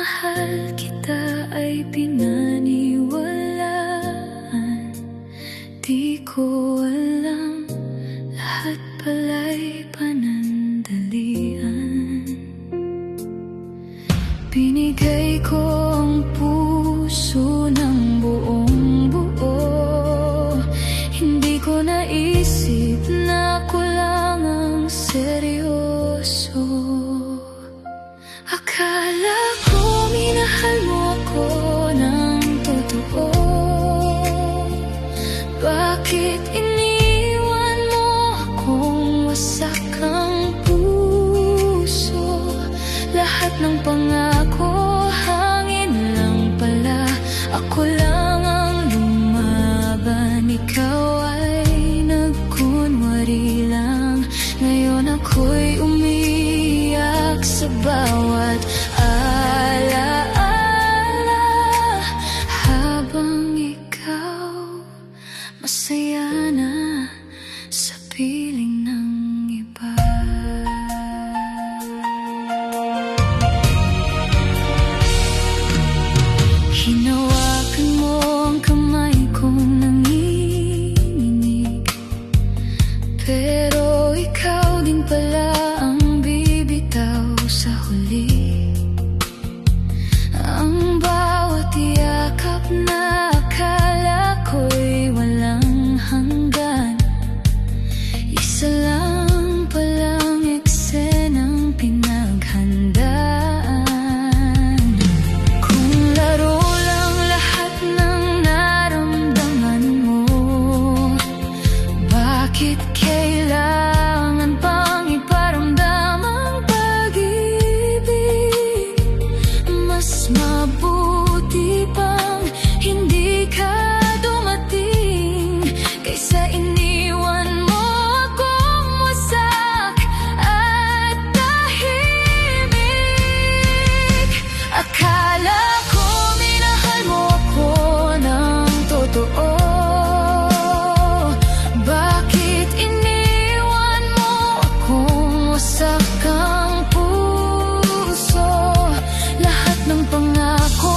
mahal kita ay pinaniwalaan. Di ko alam, lahat pala'y panandalian. Binigay ko ang puso ng buong buo. Hindi ko naisip na ako lang ang seryoso. Akala ko minahal mo ako ng totoo. Bakit iniwan mo akong wasak ang puso? Lahat ng pangako, hangin lang pala. Ako lang ang lumaban, ikaw ay nagkunwari lang. Ngayon ako'y umiiyak sa bawat alaala, habang ikaw masaya na sa piling ng iba. Hinawakan mo ang kamay kong nanginginig, pero ikaw din pala ang bibitaw sa huli. Ang bawat yakap na akala ko'y walang hanggan, isa lang palang eksenang pinaghandaan. Kung laro lang lahat ng naramdaman mo, bakit kailangan pang iparamdam ang pag-ibig? Mas mabuti pang hindi ka dumating, kaysa iniwan mo akong wasak at tahimik. Akala ko minahal mo ako ng totoo. Bakit iniwan mo akong wasak ang puso? Lahat ng pangako,